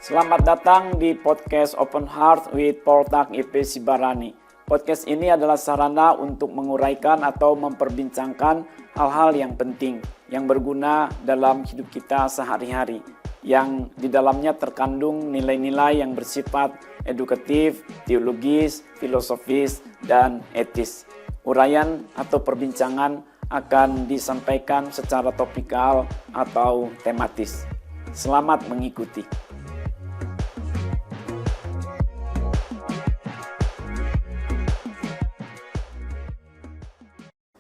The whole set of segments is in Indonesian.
Selamat datang di podcast Open Heart with Poltak IP Sibarani. Podcast ini adalah sarana untuk menguraikan atau memperbincangkan hal-hal yang penting, yang berguna dalam hidup kita sehari-hari, yang di dalamnya terkandung nilai-nilai yang bersifat edukatif, teologis, filosofis, dan etis. Uraian atau perbincangan akan disampaikan secara topikal atau tematis. Selamat mengikuti.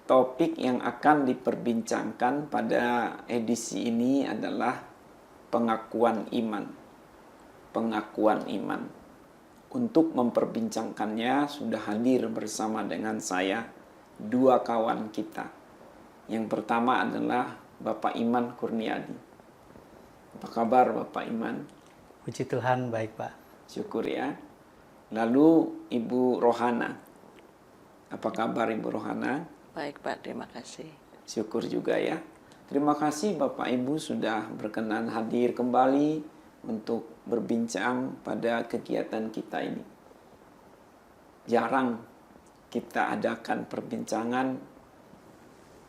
Topik yang akan diperbincangkan pada edisi ini adalah pengakuan iman. Pengakuan iman. Untuk memperbincangkannya sudah hadir bersama dengan saya dua kawan kita. Yang pertama adalah Bapak Iman Kurniadi. Apa kabar Bapak Iman? Puji Tuhan, baik Pak. Syukur ya. Lalu Ibu Rohana. Apa kabar Ibu Rohana? Baik Pak, terima kasih. Syukur juga ya. Terima kasih Bapak Ibu sudah berkenan hadir kembali untuk berbincang pada kegiatan kita ini. Jarang kita adakan perbincangan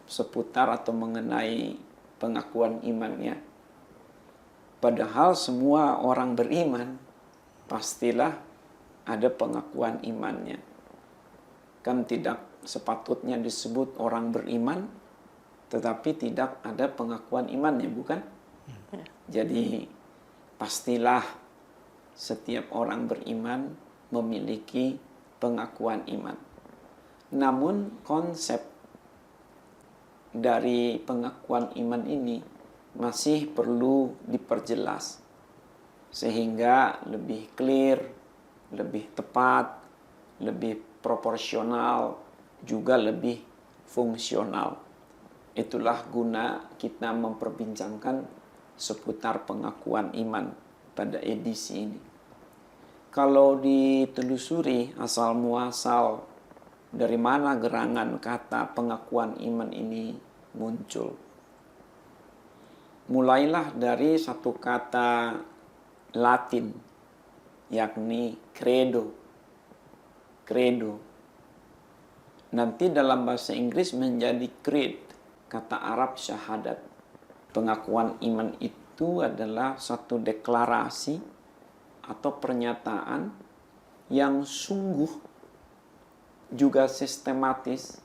seputar atau mengenai pengakuan imannya. Padahal semua orang beriman pastilah ada pengakuan imannya. Kan tidak sepatutnya disebut orang beriman, tetapi tidak ada pengakuan imannya, bukan? Jadi pastilah setiap orang beriman memiliki pengakuan iman. Namun konsep dari pengakuan iman ini masih perlu diperjelas sehingga lebih clear, lebih tepat, lebih proporsional, juga lebih fungsional. Itulah guna kita memperbincangkan seputar pengakuan iman pada edisi ini. Kalau ditelusuri asal muasal dari mana gerangan kata pengakuan iman ini muncul, mulailah dari satu kata Latin, yakni credo. Credo. Nanti dalam bahasa Inggris menjadi creed, kata Arab syahadat. Pengakuan iman itu adalah satu deklarasi atau pernyataan yang sungguh juga sistematis,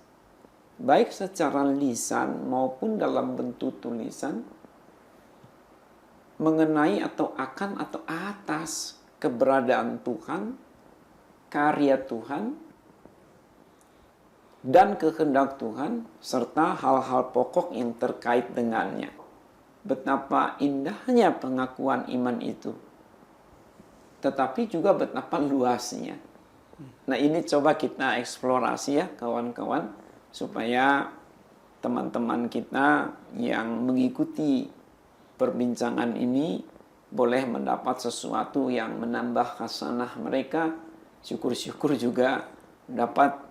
baik secara lisan maupun dalam bentuk tulisan, mengenai atau akan atau atas keberadaan Tuhan, karya Tuhan, dan kehendak Tuhan, serta hal-hal pokok yang terkait dengannya. Betapa indahnya pengakuan iman itu, tetapi juga betapa luasnya. Nah, ini coba kita eksplorasi ya kawan-kawan, supaya teman-teman kita yang mengikuti perbincangan ini boleh mendapat sesuatu yang menambah khasanah mereka, syukur-syukur juga dapat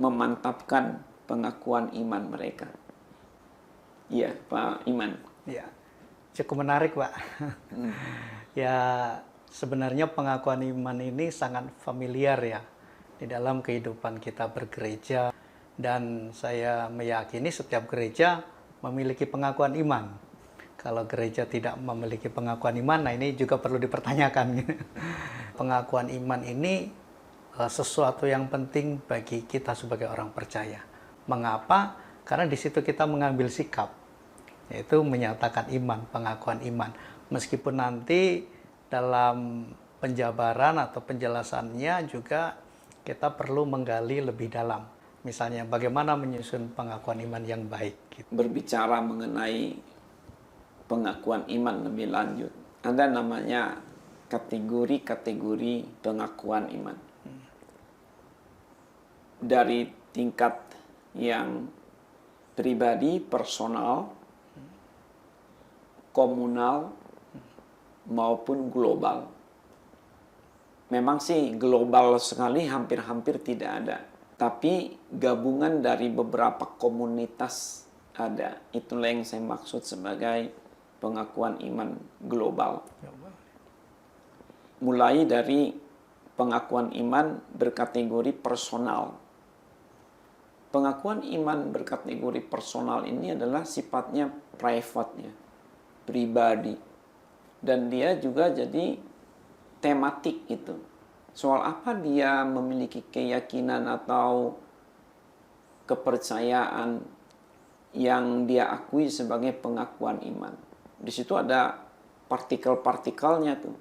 memantapkan pengakuan iman mereka. Iya, Pak Iman. Ya, cukup menarik Pak. Ya, sebenarnya pengakuan iman ini sangat familiar ya di dalam kehidupan kita bergereja. Dan saya meyakini setiap gereja memiliki pengakuan iman. Kalau gereja tidak memiliki pengakuan iman, nah ini juga perlu dipertanyakan. Pengakuan iman ini sesuatu yang penting bagi kita sebagai orang percaya. Mengapa? Karena di situ kita mengambil sikap, yaitu menyatakan iman, pengakuan iman. Meskipun nanti dalam penjabaran atau penjelasannya juga kita perlu menggali lebih dalam. Misalnya bagaimana menyusun pengakuan iman yang baik. Gitu. Berbicara mengenai pengakuan iman lebih lanjut, ada namanya kategori-kategori pengakuan iman. Dari tingkat yang pribadi, personal, komunal, maupun global. Memang sih global sekali hampir-hampir tidak ada. Tapi gabungan dari beberapa komunitas ada. Itulah yang saya maksud sebagai pengakuan iman global. mulai dari pengakuan iman berkategori personal. Pengakuan iman berkategori personal ini adalah sifatnya private-nya, pribadi. Dan dia juga jadi tematik gitu. Soal apa dia memiliki keyakinan atau kepercayaan yang dia akui sebagai pengakuan iman. Di situ ada partikel-partikelnya tuh.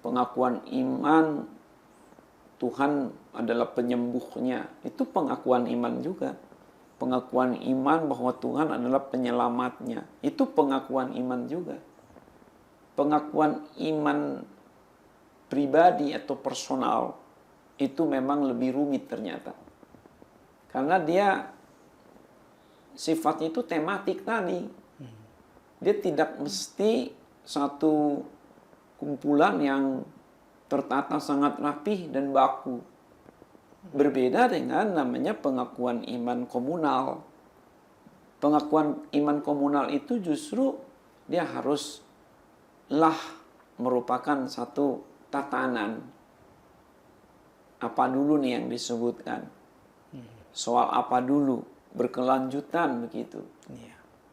Pengakuan iman Tuhan adalah penyembuhnya. Itu pengakuan iman juga. Pengakuan iman bahwa Tuhan adalah penyelamatnya. Itu pengakuan iman juga. Pengakuan iman pribadi atau personal itu memang lebih rumit ternyata. Karena dia sifatnya itu tematik tadi. Dia tidak mesti satu kumpulan yang tertata sangat rapih dan baku. Berbeda dengan namanya pengakuan iman komunal. Pengakuan iman komunal itu justru dia haruslah merupakan satu tatanan. Apa dulu nih yang disebutkan? Soal apa dulu? Berkelanjutan begitu.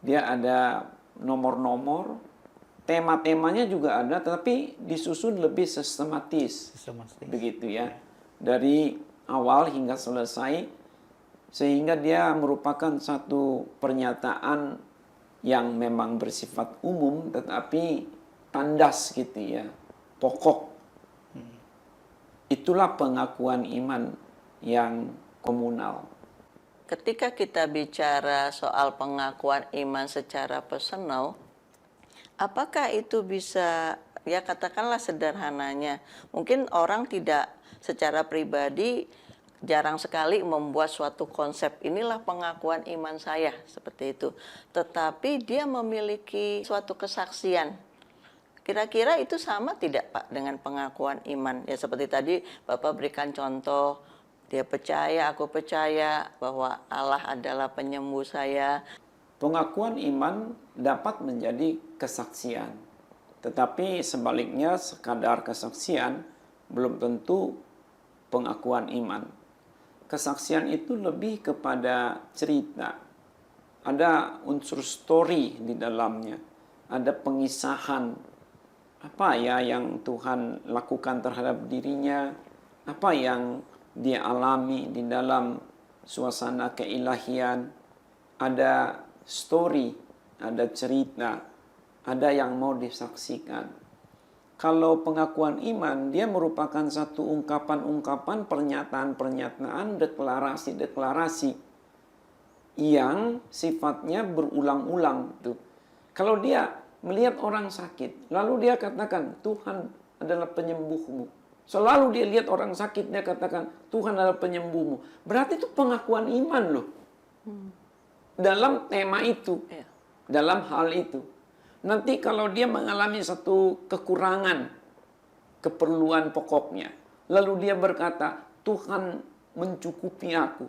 Dia ada nomor-nomor. Tema-temanya juga ada, tapi disusun lebih sistematis. Begitu ya. Dari awal hingga selesai, sehingga dia merupakan satu pernyataan yang memang bersifat umum, tetapi tandas gitu ya, pokok. Itulah pengakuan iman yang komunal. Ketika kita bicara soal pengakuan iman secara personal, apakah itu bisa, ya katakanlah sederhananya, mungkin orang tidak secara pribadi jarang sekali membuat suatu konsep, inilah pengakuan iman saya, seperti itu. Tetapi dia memiliki suatu kesaksian. Kira-kira itu sama tidak Pak dengan pengakuan iman? Ya seperti tadi Bapak berikan contoh, dia percaya, aku percaya bahwa Allah adalah penyembuh saya. Pengakuan iman dapat menjadi kesaksian. Tetapi sebaliknya sekadar kesaksian belum tentu pengakuan iman. Kesaksian itu lebih kepada cerita. Ada unsur story di dalamnya. Ada pengisahan. Apa ya yang Tuhan lakukan terhadap dirinya. Apa yang dia alami di dalam suasana keilahian. Ada story, ada cerita, ada yang mau disaksikan. Kalau pengakuan iman, dia merupakan satu ungkapan-ungkapan, pernyataan-pernyataan, deklarasi-deklarasi yang sifatnya berulang-ulang. Kalau dia melihat orang sakit, lalu dia katakan, Tuhan adalah penyembuhmu. Selalu dia lihat orang sakit, dia katakan, Tuhan adalah penyembuhmu. Berarti itu pengakuan iman loh. Dalam tema itu, dalam hal itu. Nanti kalau dia mengalami satu kekurangan, keperluan pokoknya, lalu dia berkata, Tuhan mencukupi aku.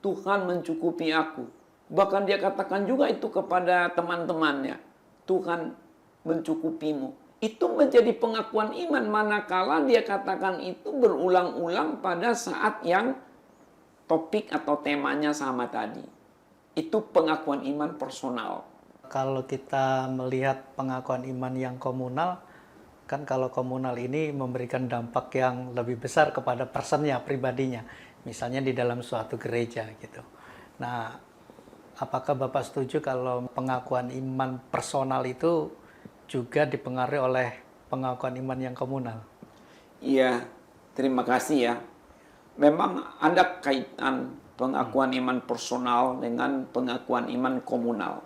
Tuhan mencukupi aku. Bahkan dia katakan juga itu kepada teman-temannya. Tuhan mencukupimu. Itu menjadi pengakuan iman manakala dia katakan itu berulang-ulang pada saat yang topik atau temanya sama tadi. Itu pengakuan iman personal. Kalau kita melihat pengakuan iman yang komunal, kan kalau komunal ini memberikan dampak yang lebih besar kepada personnya, pribadinya. Misalnya di dalam suatu gereja gitu. Nah, apakah Bapak setuju kalau pengakuan iman personal itu juga dipengaruhi oleh pengakuan iman yang komunal? Iya, terima kasih ya. Memang ada kaitan pengakuan iman personal dengan pengakuan iman komunal.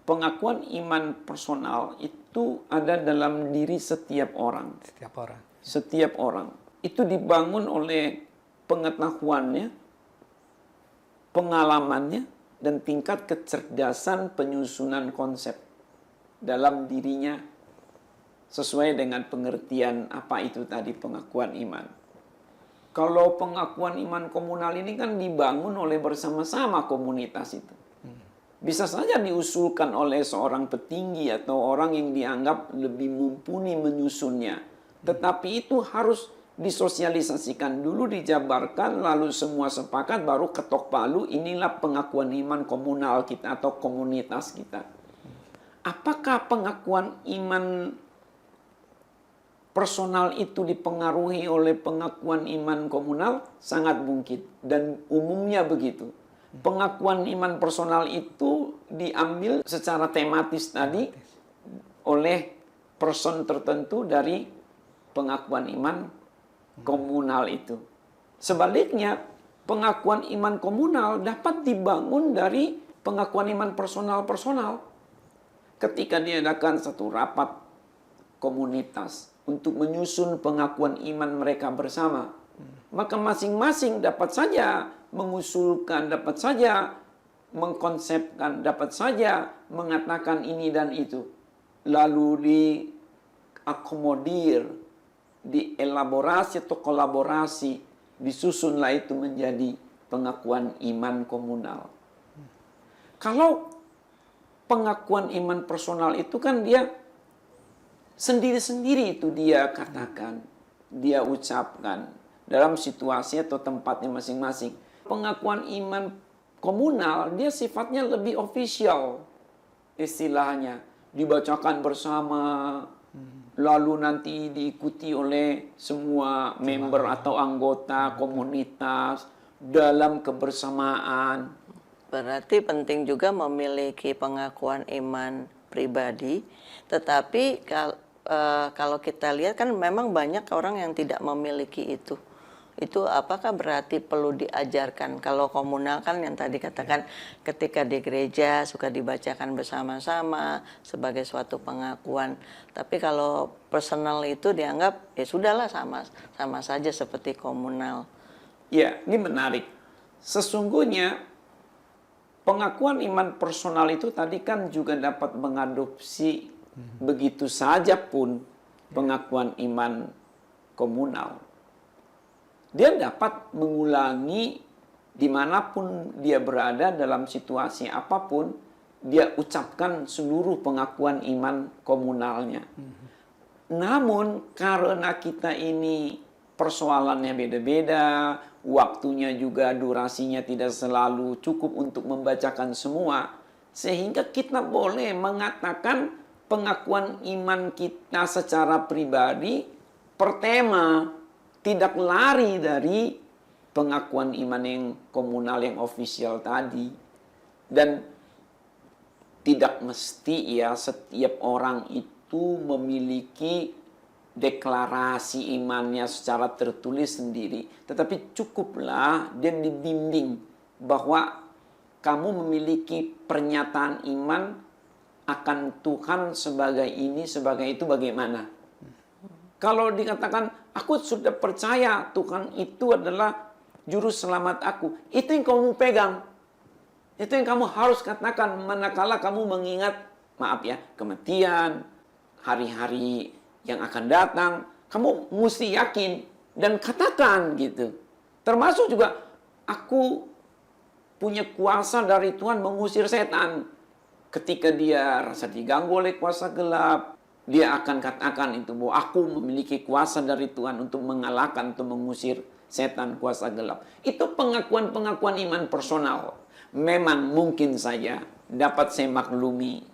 Pengakuan iman personal itu ada dalam diri setiap orang. Setiap orang. Itu dibangun oleh pengetahuannya, pengalamannya, dan tingkat kecerdasan penyusunan konsep dalam dirinya sesuai dengan pengertian apa itu tadi pengakuan iman. Kalau pengakuan iman komunal ini kan dibangun oleh bersama-sama komunitas itu. Bisa saja diusulkan oleh seorang petinggi atau orang yang dianggap lebih mumpuni menyusunnya. Tetapi itu harus disosialisasikan dulu, dijabarkan, lalu semua sepakat, baru ketok palu, inilah pengakuan iman komunal kita atau komunitas kita. Apakah pengakuan iman personal itu dipengaruhi oleh pengakuan iman komunal? Sangat mungkin, dan umumnya begitu. Pengakuan iman personal itu diambil secara tematis tadi oleh person tertentu dari pengakuan iman komunal itu. Sebaliknya, pengakuan iman komunal dapat dibangun dari pengakuan iman personal-personal. Ketika diadakan satu rapat komunitas untuk menyusun pengakuan iman mereka bersama, maka masing-masing dapat saja mengusulkan, dapat saja mengkonsepkan, dapat saja mengatakan ini dan itu. Lalu diakomodir, dielaborasi atau kolaborasi, disusunlah itu menjadi pengakuan iman komunal. Kalau pengakuan iman personal itu kan dia sendiri-sendiri itu dia katakan, dia ucapkan dalam situasi atau tempatnya masing-masing. Pengakuan iman komunal dia sifatnya lebih official, istilahnya dibacakan bersama, lalu nanti diikuti oleh semua member atau anggota komunitas dalam kebersamaan. Berarti penting juga memiliki pengakuan iman pribadi, tetapi kalau kita lihat kan memang banyak orang yang tidak memiliki itu. Itu apakah berarti perlu diajarkan? Kalau komunal kan yang tadi katakan ketika di gereja suka dibacakan bersama-sama sebagai suatu pengakuan. Tapi kalau personal itu dianggap ya sudahlah sama saja seperti komunal. Ya, ini menarik. Sesungguhnya pengakuan iman personal itu tadi kan juga dapat mengadopsi begitu saja pun pengakuan iman komunal. Dia dapat mengulangi dimanapun dia berada dalam situasi apapun, dia ucapkan seluruh pengakuan iman komunalnya. Namun karena kita ini persoalannya beda-beda, waktunya juga durasinya tidak selalu cukup untuk membacakan semua, sehingga kita boleh mengatakan pengakuan iman kita secara pribadi per tema, tidak lari dari pengakuan iman yang komunal yang official tadi. Dan tidak mesti ya setiap orang itu memiliki deklarasi imannya secara tertulis sendiri. Tetapi cukuplah dia dibimbing bahwa kamu memiliki pernyataan iman akan Tuhan sebagai ini, sebagai itu, bagaimana? Kalau dikatakan, aku sudah percaya Tuhan itu adalah juru selamat aku. Itu yang kamu pegang. Itu yang kamu harus katakan manakala kamu mengingat, maaf ya, kematian, hari-hari yang akan datang. Kamu mesti yakin dan katakan gitu. Termasuk juga, aku punya kuasa dari Tuhan mengusir setan. Ketika dia rasa diganggu oleh kuasa gelap, dia akan katakan itu bahwa aku memiliki kuasa dari Tuhan untuk mengalahkan, untuk mengusir setan kuasa gelap. Itu pengakuan-pengakuan iman personal. Memang mungkin saja dapat saya maklumi.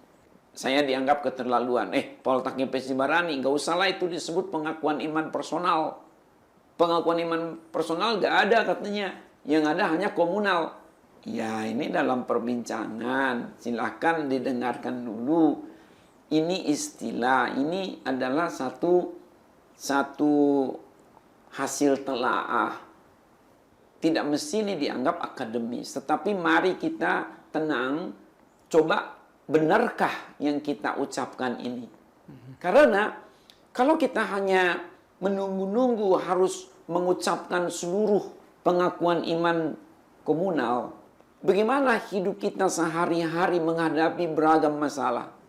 Saya dianggap keterlaluan. Poltak IPC Barani, nggak usahlah itu disebut pengakuan iman personal. Pengakuan iman personal nggak ada katanya. Yang ada hanya komunal. Ya ini dalam perbincangan. Silahkan didengarkan dulu. Ini istilah, ini adalah satu hasil telaah. Tidak mesti ini dianggap akademis, tetapi mari kita tenang, coba benarkah yang kita ucapkan ini. Karena kalau kita hanya menunggu-nunggu harus mengucapkan seluruh pengakuan iman komunal, bagaimana hidup kita sehari-hari menghadapi beragam masalah?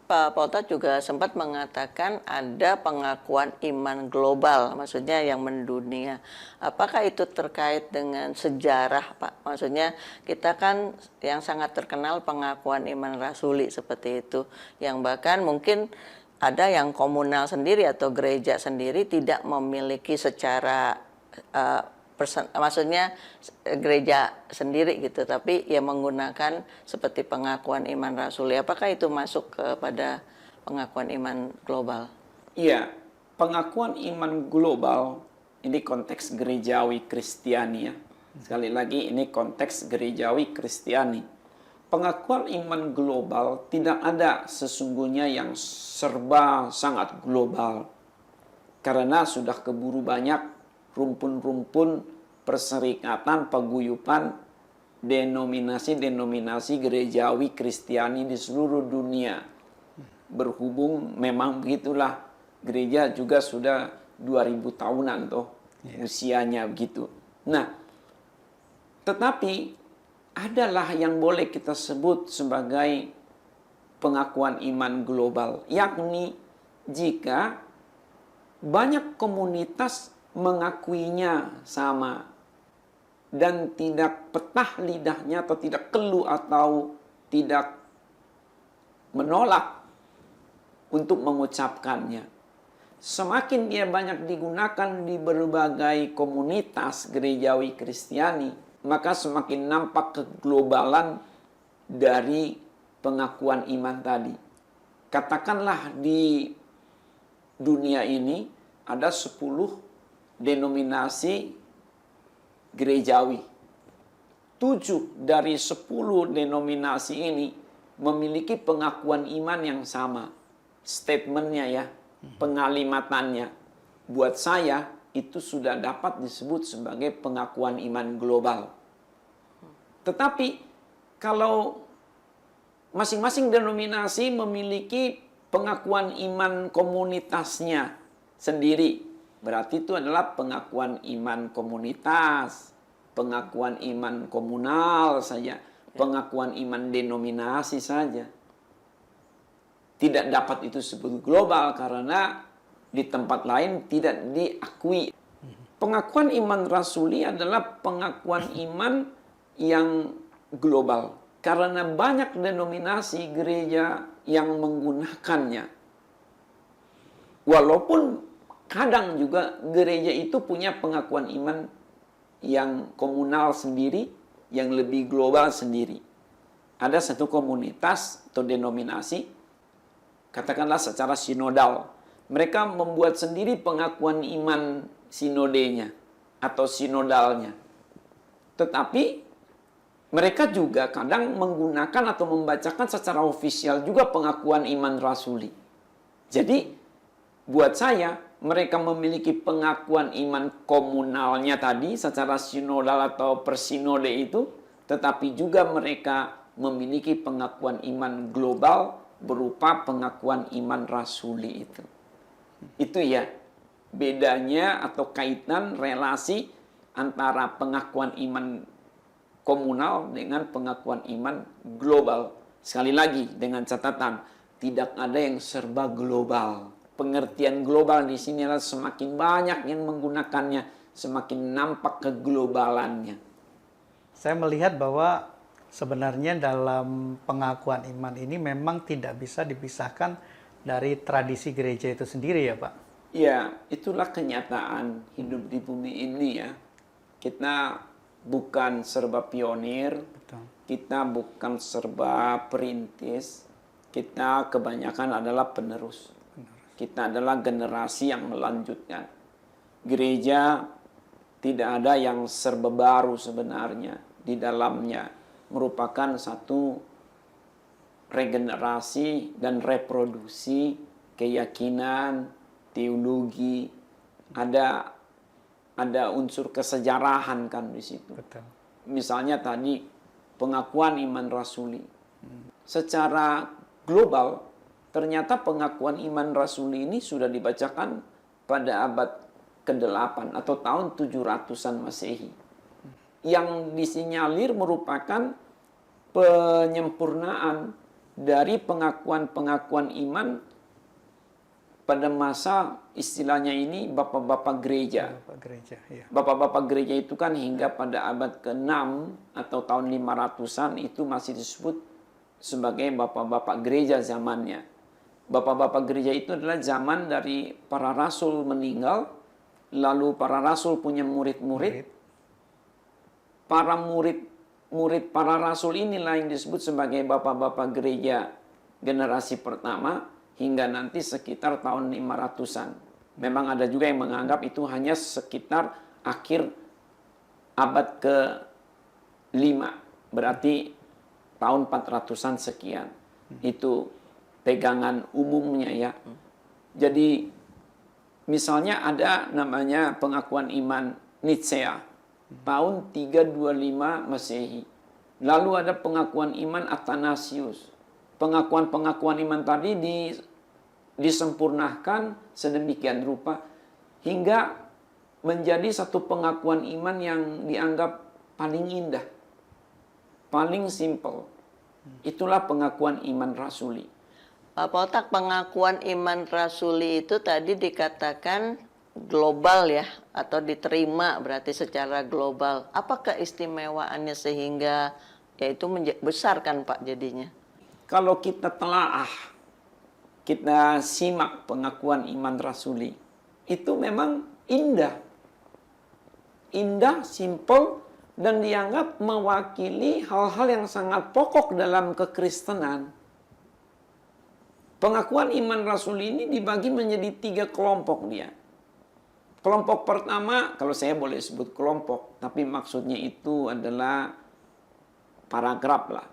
Pak Poltak juga sempat mengatakan ada pengakuan iman global, maksudnya yang mendunia. Apakah itu terkait dengan sejarah, Pak? Maksudnya kita kan yang sangat terkenal pengakuan iman rasuli seperti itu, yang bahkan mungkin ada yang komunal sendiri atau gereja sendiri tidak memiliki secara maksudnya gereja sendiri gitu, tapi ya menggunakan seperti pengakuan iman rasuli. Apakah itu masuk kepada pengakuan iman global? Iya, pengakuan iman global ini konteks gerejawi Kristiani ya. Sekali lagi ini konteks gerejawi Kristiani. Pengakuan iman global tidak ada sesungguhnya yang serba sangat global. Karena sudah keburu banyak rumpun-rumpun perserikatan, paguyupan, denominasi-denominasi gerejawi Kristiani di seluruh dunia. Berhubung memang begitulah, gereja juga sudah 2000 tahunan toh usianya begitu. Nah, tetapi adalah yang boleh kita sebut sebagai pengakuan iman global, yakni jika banyak komunitas mengakuinya sama dan tidak petah lidahnya atau tidak keluh atau tidak menolak untuk mengucapkannya. Semakin dia banyak digunakan di berbagai komunitas gerejawi Kristiani, maka semakin nampak keglobalan dari pengakuan iman tadi. Katakanlah di dunia ini ada 10 denominasi gerejawi. 7 dari 10 denominasi ini memiliki pengakuan iman yang sama. Statementnya ya, pengalimatannya. Buat saya itu sudah dapat disebut sebagai pengakuan iman global. Tetapi kalau masing-masing denominasi memiliki pengakuan iman komunitasnya sendiri, berarti itu adalah pengakuan iman komunitas, pengakuan iman komunal saja, pengakuan iman denominasi saja. Tidak dapat itu disebut global karena di tempat lain tidak diakui. Pengakuan iman rasuli adalah pengakuan iman yang global. Karena banyak denominasi gereja yang menggunakannya. Walaupun kadang juga gereja itu punya pengakuan iman yang komunal sendiri, yang lebih global sendiri. Ada satu komunitas atau denominasi, katakanlah secara sinodal, mereka membuat sendiri pengakuan iman sinodenya atau sinodalnya. Tetapi mereka juga kadang menggunakan atau membacakan secara ofisial juga pengakuan iman rasuli. Jadi buat saya mereka memiliki pengakuan iman komunalnya tadi secara sinodal atau persinode itu, tetapi juga mereka memiliki pengakuan iman global berupa pengakuan iman rasuli itu. Itu ya bedanya atau kaitan relasi antara pengakuan iman komunal dengan pengakuan iman global. Sekali lagi dengan catatan tidak ada yang serba global. Pengertian global di sini adalah semakin banyak yang menggunakannya, semakin nampak keglobalannya. Saya melihat bahwa sebenarnya dalam pengakuan iman ini memang tidak bisa dipisahkan dari tradisi gereja itu sendiri ya Pak? Ya, itulah kenyataan hidup di bumi ini ya. Kita bukan serba pionir, Betul. kita bukan serba perintis, kita kebanyakan adalah penerus. Kita adalah generasi yang melanjutkan. Gereja tidak ada yang serba baru sebenarnya di dalamnya. Merupakan satu regenerasi dan reproduksi keyakinan, teologi. Ada unsur kesejarahan kan di situ. Betul. Misalnya tadi pengakuan iman rasuli. Secara global ternyata pengakuan iman rasuli ini sudah dibacakan pada abad ke-8 atau tahun 700-an Masehi. Yang disinyalir merupakan penyempurnaan dari pengakuan-pengakuan iman pada masa istilahnya ini bapak-bapak gereja. Bapak gereja, ya. Bapak-bapak gereja itu kan hingga pada abad ke-6 atau tahun 500-an itu masih disebut sebagai bapak-bapak gereja zamannya. Bapak-bapak gereja itu adalah zaman dari para rasul meninggal, lalu para rasul punya murid-murid. Para murid para rasul inilah yang disebut sebagai bapak-bapak gereja generasi pertama hingga nanti sekitar tahun 500-an. Memang ada juga yang menganggap itu hanya sekitar akhir abad ke-5. Berarti tahun 400-an sekian. Itu pegangan umumnya ya. Jadi misalnya ada namanya pengakuan iman Nicea tahun 325 Masehi. Lalu ada pengakuan iman Athanasius. Pengakuan-pengakuan iman tadi disempurnakan sedemikian rupa hingga menjadi satu pengakuan iman yang dianggap paling indah, paling simple. Itulah pengakuan iman rasuli. Pak Potak, pengakuan iman rasuli itu tadi dikatakan global ya, atau diterima berarti secara global. Apa keistimewaannya sehingga yaitu besar kan Pak jadinya? Kalau kita telaah, kita simak pengakuan iman rasuli, itu memang indah. Indah, simple, dan dianggap mewakili hal-hal yang sangat pokok dalam kekristenan. Pengakuan iman rasuli ini dibagi menjadi 3 kelompok dia. Kelompok pertama, kalau saya boleh sebut kelompok, tapi maksudnya itu adalah paragraf lah.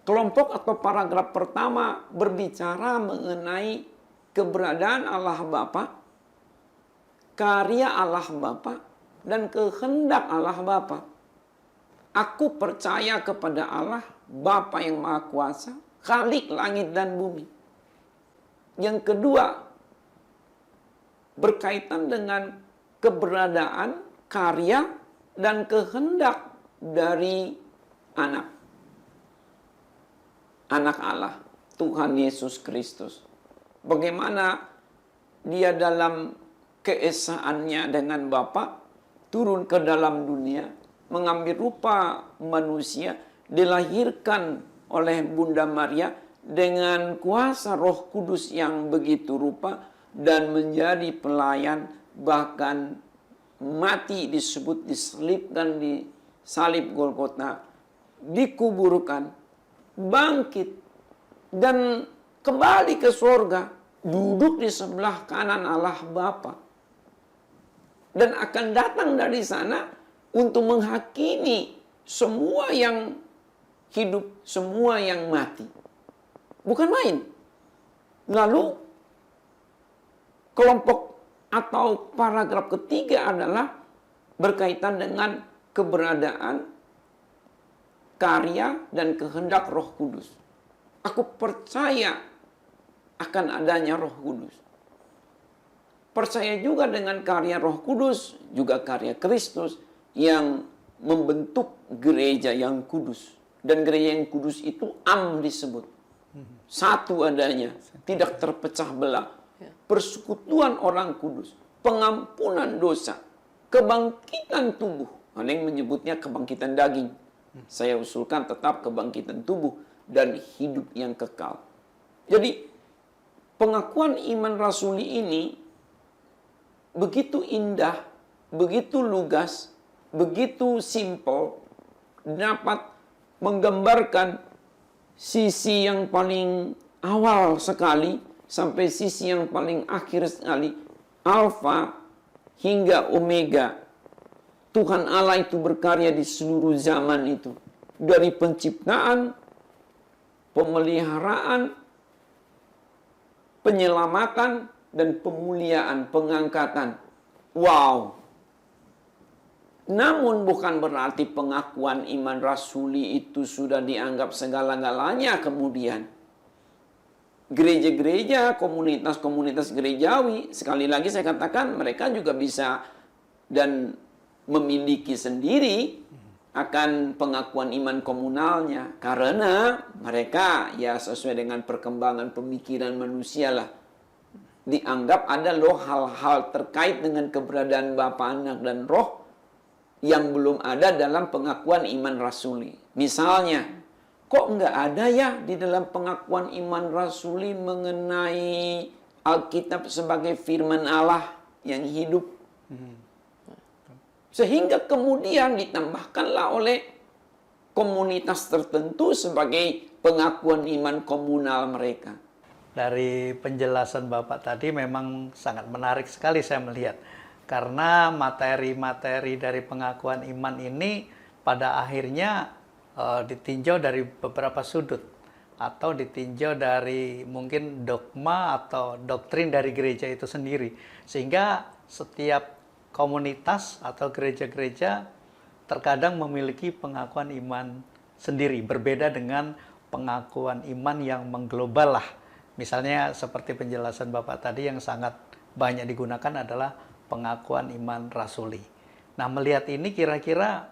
Kelompok atau paragraf pertama berbicara mengenai keberadaan Allah Bapa, karya Allah Bapa, dan kehendak Allah Bapa. Aku percaya kepada Allah, Bapa yang Maha Kuasa, Khalik langit dan bumi. Yang kedua, berkaitan dengan keberadaan, karya, dan kehendak dari anak Allah, Tuhan Yesus Kristus. Bagaimana dia dalam keesaannya dengan Bapa turun ke dalam dunia, mengambil rupa manusia, dilahirkan oleh Bunda Maria dengan kuasa Roh Kudus yang begitu rupa dan menjadi pelayan, bahkan mati disebut diselipkan di salib Golgota, dikuburkan, bangkit, dan kembali ke surga, duduk di sebelah kanan Allah Bapa, dan akan datang dari sana untuk menghakimi semua yang hidup, semua yang mati. Bukan main. Lalu kelompok atau paragraf ketiga adalah berkaitan dengan keberadaan, karya, dan kehendak Roh Kudus. Aku percaya akan adanya Roh Kudus. Percaya juga dengan karya Roh Kudus, juga karya Kristus yang membentuk gereja yang kudus. Dan gereja yang kudus itu disebut. Satu adanya, tidak terpecah belah. Persekutuan orang kudus, pengampunan dosa, kebangkitan tubuh. Ada yang menyebutnya kebangkitan daging. Saya usulkan tetap kebangkitan tubuh dan hidup yang kekal. Jadi pengakuan iman rasuli ini begitu indah, begitu lugas, begitu simple, dapat menggambarkan sisi yang paling awal sekali sampai sisi yang paling akhir sekali, alfa hingga omega. Tuhan Allah itu berkarya di seluruh zaman itu. Dari penciptaan, pemeliharaan, penyelamatan, dan pemuliaan, pengangkatan. Wow! Namun bukan berarti pengakuan iman rasuli itu sudah dianggap segala-galanya kemudian. Gereja-gereja, komunitas-komunitas gerejawi, sekali lagi saya katakan mereka juga bisa dan memiliki sendiri akan pengakuan iman komunalnya. Karena mereka ya sesuai dengan perkembangan pemikiran manusia lah. Dianggap ada loh hal-hal terkait dengan keberadaan Bapa, Anak, dan Roh yang belum ada dalam pengakuan iman rasuli. Misalnya, kok nggak ada ya di dalam pengakuan iman rasuli mengenai Alkitab sebagai firman Allah yang hidup. Sehingga kemudian ditambahkanlah oleh komunitas tertentu sebagai pengakuan iman komunal mereka. Dari penjelasan Bapak tadi memang sangat menarik sekali saya melihat. Karena materi-materi dari pengakuan iman ini pada akhirnya ditinjau dari beberapa sudut. Atau ditinjau dari mungkin dogma atau doktrin dari gereja itu sendiri. Sehingga setiap komunitas atau gereja-gereja terkadang memiliki pengakuan iman sendiri. Berbeda dengan pengakuan iman yang mengglobal lah. Misalnya seperti penjelasan Bapak tadi yang sangat banyak digunakan adalah pengakuan iman rasuli. Nah, melihat ini kira-kira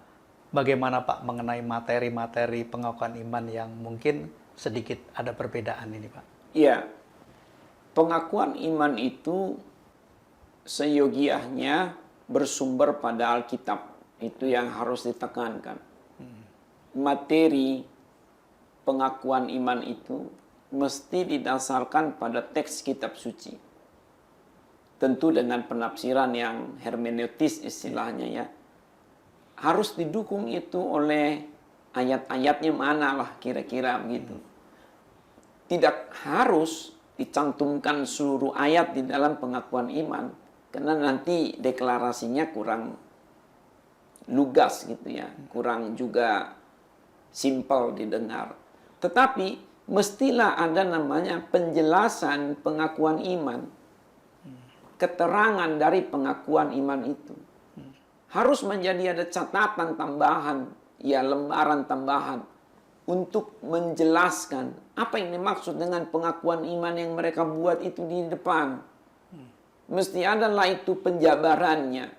bagaimana Pak mengenai materi-materi pengakuan iman yang mungkin sedikit ada perbedaan ini Pak? Iya, pengakuan iman itu seyogianya bersumber pada Alkitab. Itu yang harus ditekankan. Materi pengakuan iman itu mesti didasarkan pada teks kitab suci. Tentu dengan penafsiran yang hermeneutis istilahnya ya. Harus didukung itu oleh ayat-ayatnya mana lah kira-kira begitu. Tidak harus dicantumkan seluruh ayat di dalam pengakuan iman. Karena nanti deklarasinya kurang lugas gitu ya. Kurang juga simpel didengar. Tetapi mestilah ada namanya penjelasan pengakuan iman. Keterangan dari pengakuan iman itu. Harus menjadi ada catatan tambahan, ya lembaran tambahan untuk menjelaskan apa yang dimaksud dengan pengakuan iman yang mereka buat itu di depan. Mesti adalah itu penjabarannya.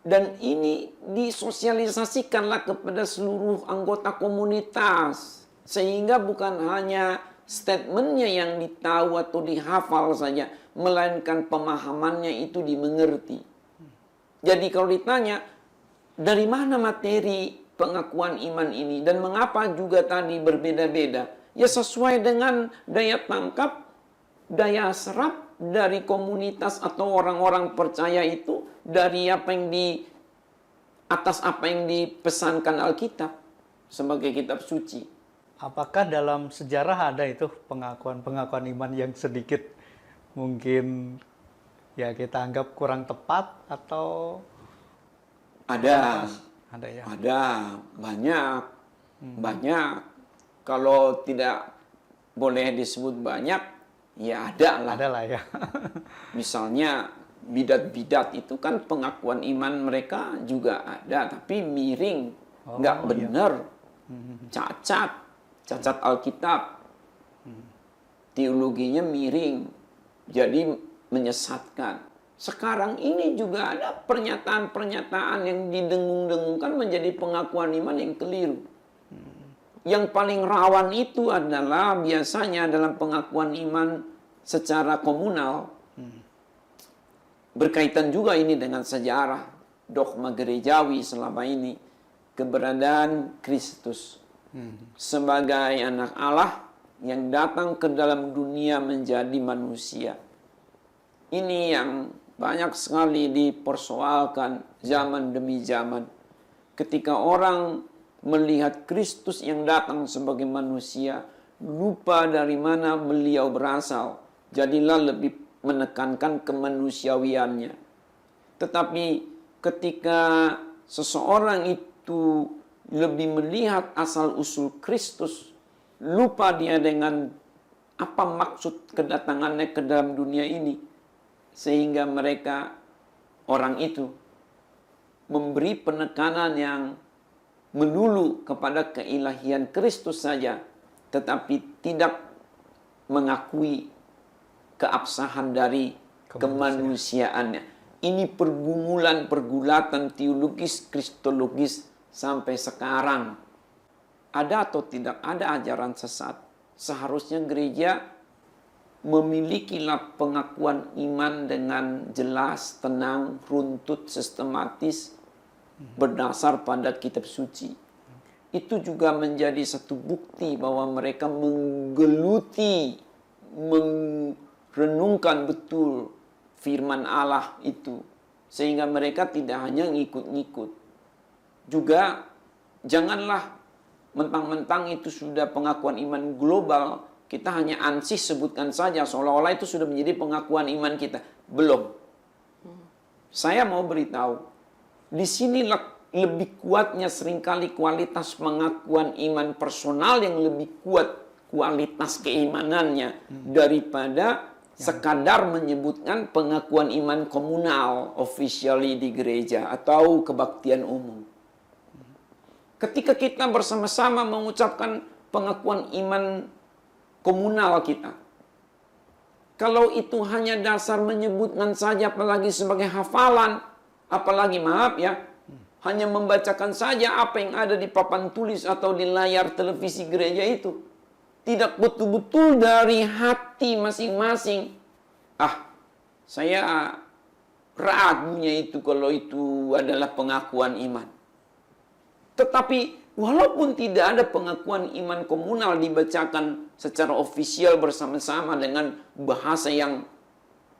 Dan ini disosialisasikanlah kepada seluruh anggota komunitas. Sehingga bukan hanya statementnya yang ditahu atau dihafal saja, melainkan pemahamannya itu dimengerti. Jadi kalau ditanya, dari mana materi pengakuan iman ini dan mengapa juga tadi berbeda-beda? Ya sesuai dengan daya tangkap, daya serap dari komunitas atau orang-orang percaya itu, dari apa yang atas apa yang dipesankan Alkitab sebagai kitab suci. Apakah dalam sejarah ada itu pengakuan-pengakuan iman yang sedikit mungkin ya kita anggap kurang tepat atau ada ya? Ada banyak. Banyak. Kalau tidak boleh disebut banyak, ya ada lah. Ada lah ya. Misalnya bidat-bidat itu kan pengakuan iman mereka juga ada, tapi miring, nggak benar, cacat Alkitab, teologinya miring, jadi menyesatkan. Sekarang ini juga ada pernyataan-pernyataan yang didengung-dengungkan menjadi pengakuan iman yang keliru. Yang paling rawan itu adalah biasanya dalam pengakuan iman secara komunal. Berkaitan juga ini dengan sejarah dogma gerejawi selama ini. Keberadaan Kristus sebagai anak Allah yang datang ke dalam dunia menjadi manusia. Ini yang banyak sekali dipersoalkan zaman demi zaman. Ketika orang melihat Kristus yang datang sebagai manusia, lupa dari mana beliau berasal. Jadilah lebih menekankan kemanusiawiannya. Tetapi ketika seseorang itu lebih melihat asal-usul Kristus, lupa dia dengan apa maksud kedatangannya ke dalam dunia ini. Sehingga mereka, orang itu, memberi penekanan yang melulu kepada keilahian Kristus saja, tetapi tidak mengakui keabsahan dari kemanusiaannya. Ini pergulatan teologis, kristologis sampai sekarang. Ada atau tidak ada ajaran sesat. Seharusnya gereja memilikilah pengakuan iman dengan jelas, tenang, runtut, sistematis, berdasar pada kitab suci. itu juga menjadi satu bukti bahwa mereka menggeluti, merenungkan betul firman Allah itu. Sehingga mereka tidak hanya ngikut-ngikut. Juga janganlah mentang-mentang itu sudah pengakuan iman global, kita hanya ansih sebutkan saja seolah-olah itu sudah menjadi pengakuan iman kita. Belum. Saya mau beritahu, di sinilah lebih kuatnya seringkali kualitas pengakuan iman personal yang lebih kuat kualitas keimanannya daripada sekadar menyebutkan pengakuan iman komunal officially di gereja atau kebaktian umum. Ketika kita bersama-sama mengucapkan pengakuan iman komunal kita, kalau itu hanya dasar menyebutkan saja, apalagi sebagai hafalan, apalagi hanya membacakan saja apa yang ada di papan tulis atau di layar televisi gereja itu, tidak betul-betul dari hati masing-masing. Saya ragunya itu kalau itu adalah pengakuan iman. Tetapi walaupun tidak ada pengakuan iman komunal dibacakan secara ofisial bersama-sama dengan bahasa yang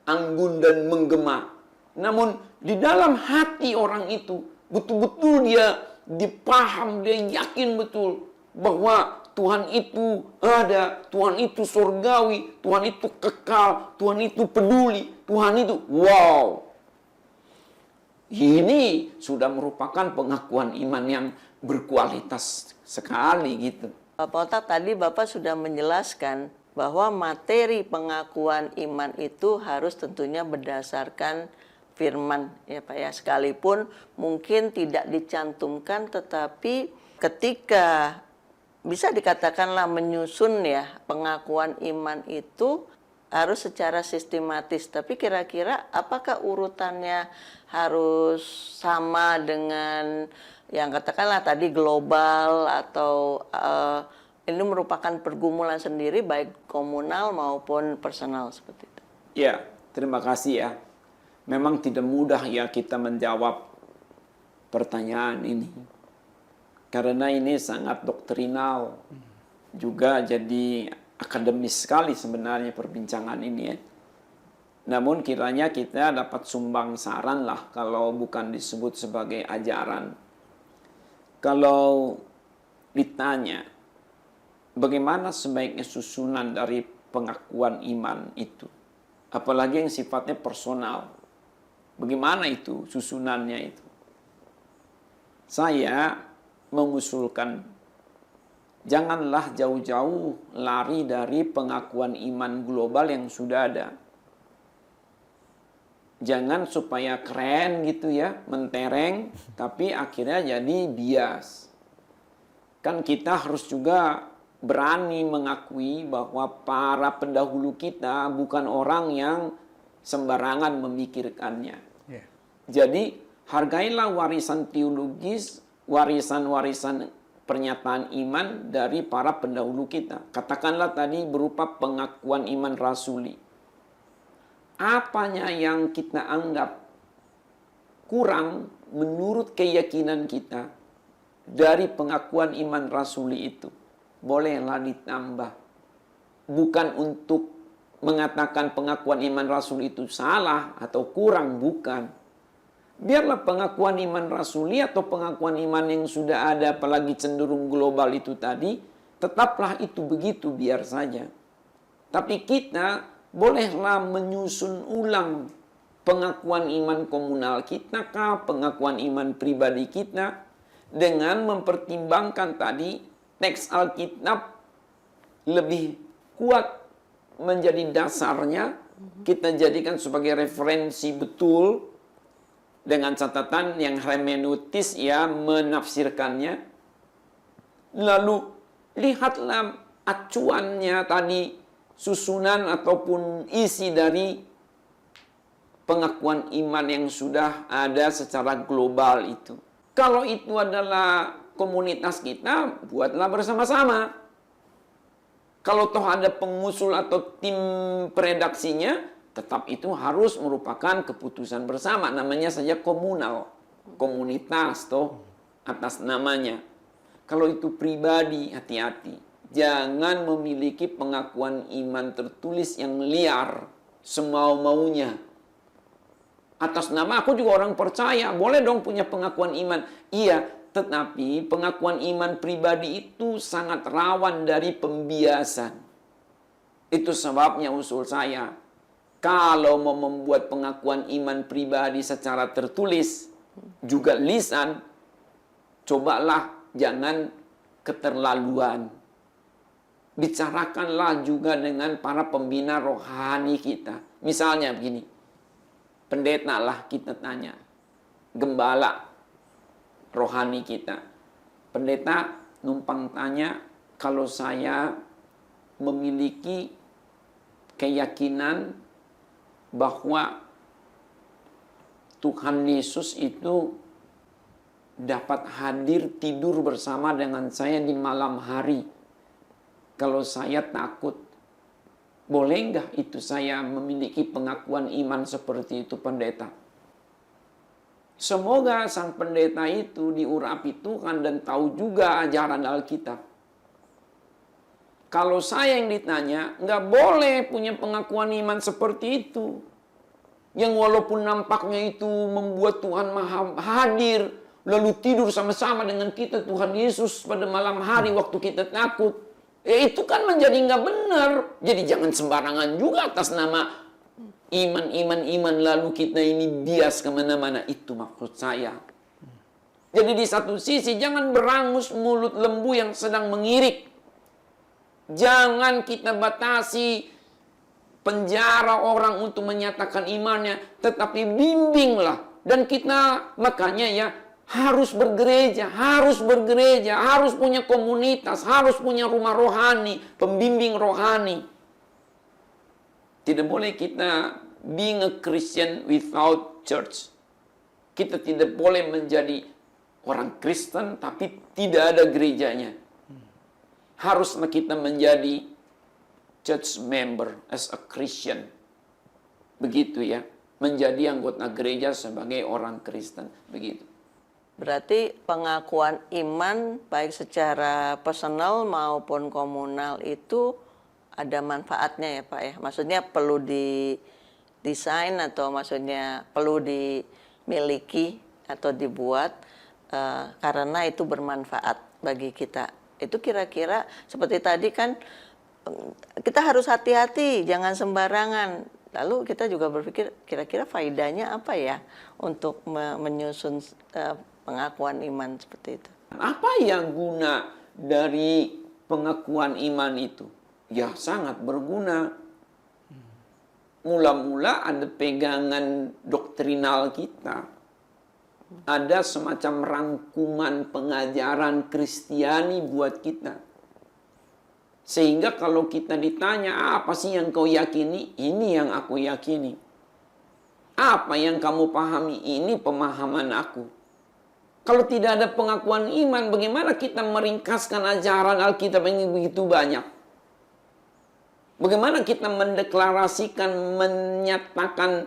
anggun dan menggema, namun di dalam hati orang itu betul-betul dia dipaham, dia yakin betul bahwa Tuhan itu ada, Tuhan itu surgawi, Tuhan itu kekal, Tuhan itu peduli, Tuhan itu wow. Ini sudah merupakan pengakuan iman yang berkualitas sekali gitu. Pak Otak, tadi Bapak sudah menjelaskan bahwa materi pengakuan iman itu harus tentunya berdasarkan firman, ya Pak ya. Sekalipun mungkin tidak dicantumkan, tetapi ketika bisa dikatakanlah menyusun ya pengakuan iman itu harus secara sistematis. Tapi kira-kira apakah urutannya harus sama dengan yang katakanlah tadi global atau ini merupakan pergumulan sendiri baik komunal maupun personal seperti itu? Ya, terima kasih ya. Memang tidak mudah ya kita menjawab pertanyaan ini. Karena ini sangat doktrinal. Juga jadi akademis sekali sebenarnya perbincangan ini ya. Namun kiranya kita dapat sumbang saran lah kalau bukan disebut sebagai ajaran. Kalau ditanya bagaimana sebaiknya susunan dari pengakuan iman itu, apalagi yang sifatnya personal, bagaimana itu susunannya itu? Saya mengusulkan janganlah jauh-jauh lari dari pengakuan iman global yang sudah ada. Jangan supaya keren gitu ya, mentereng, tapi akhirnya jadi bias. Kan kita harus juga berani mengakui bahwa para pendahulu kita bukan orang yang sembarangan memikirkannya. Yeah. Jadi hargailah warisan teologis, warisan-warisan pernyataan iman dari para pendahulu kita. Katakanlah tadi berupa pengakuan iman rasuli. Apanya yang kita anggap kurang menurut keyakinan kita dari pengakuan iman rasuli itu, bolehlah ditambah. Bukan untuk mengatakan pengakuan iman rasuli itu salah atau kurang, bukan. Biarlah pengakuan iman rasuli atau pengakuan iman yang sudah ada, apalagi cenderung global itu tadi, tetaplah itu begitu, biar saja. Tapi kita bolehlah menyusun ulang pengakuan iman komunal kita kah, pengakuan iman pribadi kita, dengan mempertimbangkan tadi teks Alkitab lebih kuat menjadi dasarnya, kita jadikan sebagai referensi betul, dengan catatan yang hermeneutis ya menafsirkannya. Lalu lihatlah acuannya tadi, susunan ataupun isi dari pengakuan iman yang sudah ada secara global itu. Kalau itu adalah komunitas kita, buatlah bersama-sama. Kalau toh ada pengusul atau tim peredaksinya, tetap itu harus merupakan keputusan bersama. Namanya saja komunal, komunitas toh atas namanya. Kalau itu pribadi, hati-hati. Jangan memiliki pengakuan iman tertulis yang liar, semau-maunya. Atas nama aku juga orang percaya, boleh dong punya pengakuan iman. Iya, tetapi pengakuan iman pribadi itu sangat rawan dari pembiasan. Itu sebabnya usul saya, kalau mau membuat pengakuan iman pribadi secara tertulis, juga lisan, cobalah jangan keterlaluan. Bicarakanlah juga dengan para pembina rohani kita. Misalnya begini, pendeta lah kita tanya, gembala rohani kita. Pendeta numpang tanya, kalau saya memiliki keyakinan bahwa Tuhan Yesus itu dapat hadir tidur bersama dengan saya di malam hari. Kalau saya takut, boleh nggak itu saya memiliki pengakuan iman seperti itu, pendeta? Semoga sang pendeta itu diurapi Tuhan dan tahu juga ajaran Alkitab. Kalau saya yang ditanya, nggak boleh punya pengakuan iman seperti itu. Yang walaupun nampaknya itu membuat Tuhan Maha hadir, lalu tidur sama-sama dengan kita, Tuhan Yesus, pada malam hari waktu kita takut. Ya itu kan menjadi nggak benar. Jadi jangan sembarangan juga atas nama iman lalu kita ini bias kemana-mana. Itu maksud saya. Jadi di satu sisi jangan berangus mulut lembu yang sedang mengirik. Jangan kita batasi penjara orang untuk menyatakan imannya, tetapi bimbinglah. Dan kita makanya ya harus bergereja, harus punya komunitas, harus punya rumah rohani, pembimbing rohani. Tidak boleh kita being a Christian without church. Kita tidak boleh menjadi orang Kristen tapi tidak ada gerejanya. Haruslah kita menjadi church member as a Christian. Begitu ya. Menjadi anggota gereja sebagai orang Kristen. Begitu. Berarti pengakuan iman baik secara personal maupun komunal itu ada manfaatnya ya Pak ya. Maksudnya perlu didesain atau maksudnya perlu dimiliki atau dibuat karena itu bermanfaat bagi kita. Itu kira-kira seperti tadi kan kita harus hati-hati, jangan sembarangan. Lalu kita juga berpikir kira-kira faedahnya apa ya untuk menyusun pengakuan iman seperti itu. Apa yang guna dari pengakuan iman itu? Ya sangat berguna. Mula-mula ada pegangan doktrinal kita. Ada semacam rangkuman pengajaran Kristiani buat kita. Sehingga kalau kita ditanya, apa sih yang kau yakini? Ini yang aku yakini. Apa yang kamu pahami? Ini pemahaman aku. Kalau tidak ada pengakuan iman, bagaimana kita meringkaskan ajaran Alkitab yang begitu banyak? Bagaimana kita mendeklarasikan, menyatakan,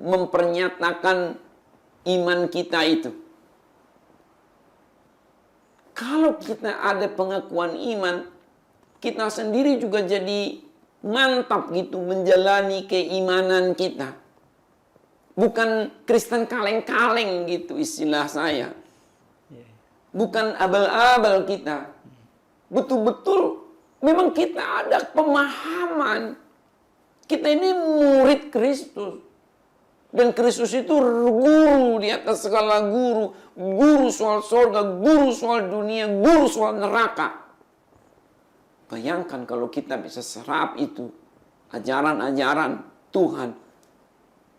mempernyatakan iman kita itu? Kalau kita ada pengakuan iman, kita sendiri juga jadi mantap gitu menjalani keimanan kita. Bukan Kristen kaleng-kaleng gitu istilah saya. Bukan abal-abal kita. Betul-betul memang kita ada pemahaman. Kita ini murid Kristus. Dan Kristus itu guru di atas segala guru. Guru soal surga, guru soal dunia, guru soal neraka. Bayangkan kalau kita bisa serap itu. Ajaran-ajaran Tuhan.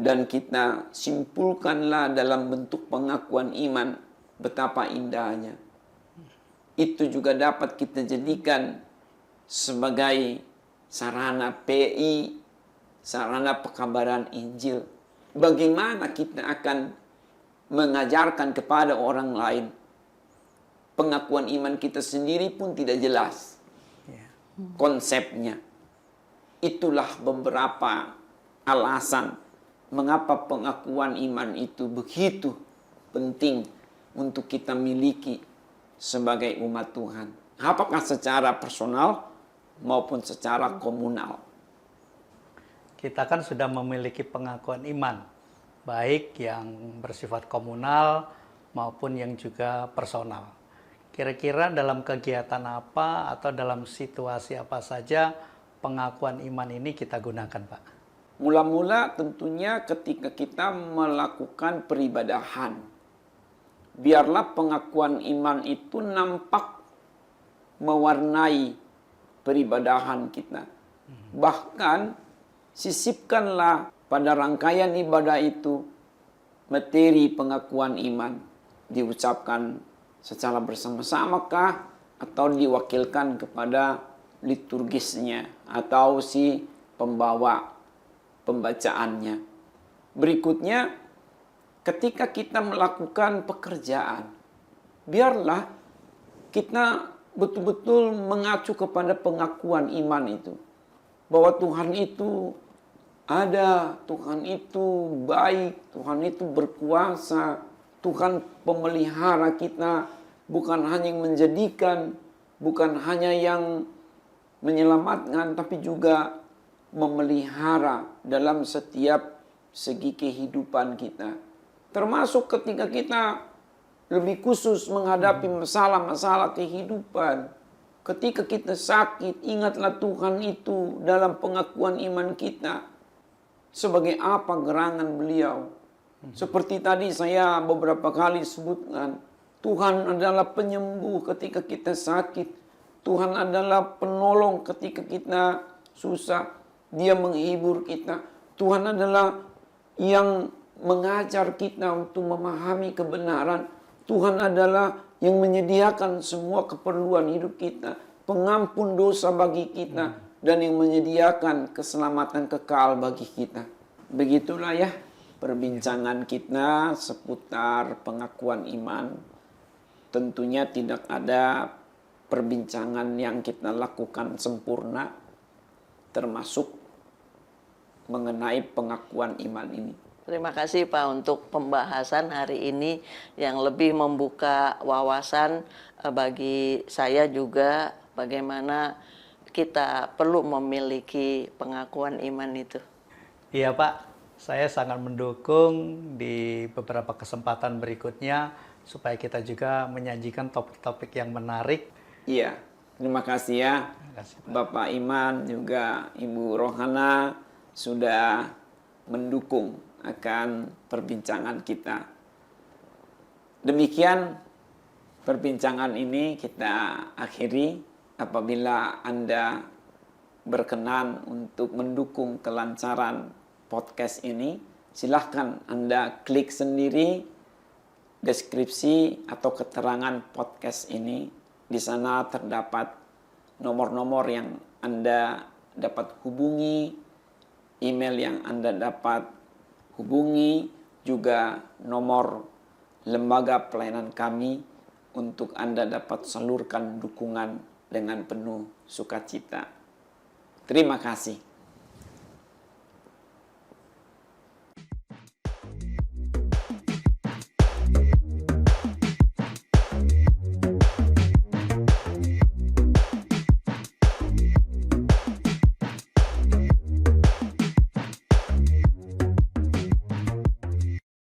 Dan kita simpulkanlah dalam bentuk pengakuan iman. Betapa indahnya. Itu juga dapat kita jadikan sebagai sarana PI, sarana pekabaran Injil. Bagaimana kita akan mengajarkan kepada orang lain. Pengakuan iman kita sendiri pun tidak jelas konsepnya. Itulah beberapa alasan mengapa pengakuan iman itu begitu penting untuk kita miliki sebagai umat Tuhan. Apakah secara personal maupun secara komunal. Kita kan sudah memiliki pengakuan iman, baik yang bersifat komunal maupun yang juga personal. Kira-kira dalam kegiatan apa atau dalam situasi apa saja pengakuan iman ini kita gunakan, Pak? Mula-mula tentunya ketika kita melakukan peribadahan. Biarlah pengakuan iman itu nampak mewarnai peribadahan kita. Bahkan sisipkanlah pada rangkaian ibadah itu materi pengakuan iman. Diucapkan secara bersama-samakah atau diwakilkan kepada liturgisnya atau si pembawa pembacaannya. Berikutnya, ketika kita melakukan pekerjaan, biarlah kita betul-betul mengacu kepada pengakuan iman itu. Bahwa Tuhan itu ada, Tuhan itu baik, Tuhan itu berkuasa, Tuhan pemelihara kita, bukan hanya yang menjadikan, bukan hanya yang menyelamatkan, tapi juga memelihara dalam setiap segi kehidupan kita. Termasuk ketika kita lebih khusus menghadapi masalah-masalah kehidupan. Ketika kita sakit, ingatlah Tuhan itu dalam pengakuan iman kita. Sebagai apa gerangan beliau. Seperti tadi saya beberapa kali sebutkan. Tuhan adalah penyembuh ketika kita sakit. Tuhan adalah penolong ketika kita susah. Dia menghibur kita. Tuhan adalah yang mengajar kita untuk memahami kebenaran. Tuhan adalah yang menyediakan semua keperluan hidup kita. Pengampun dosa bagi kita. Dan yang menyediakan keselamatan kekal bagi kita. Begitulah ya perbincangan kita seputar pengakuan iman. Tentunya tidak ada perbincangan yang kita lakukan sempurna. Termasuk mengenai pengakuan iman ini. Terima kasih Pak untuk pembahasan hari ini yang lebih membuka wawasan bagi saya juga bagaimana kita perlu memiliki pengakuan iman itu. Iya Pak, saya sangat mendukung di beberapa kesempatan berikutnya supaya kita juga menyajikan topik-topik yang menarik. Iya, terima kasih ya Terima kasih, Pak. Bapak Iman juga Ibu Rohana sudah mendukung akan perbincangan kita. Demikian perbincangan ini kita akhiri. Apabila Anda berkenan untuk mendukung kelancaran podcast ini, silahkan Anda klik sendiri deskripsi atau keterangan podcast ini. Di sana terdapat nomor-nomor yang Anda dapat hubungi, email yang Anda dapat hubungi, juga nomor lembaga pelayanan kami untuk Anda dapat salurkan dukungan dengan penuh sukacita. Terima kasih.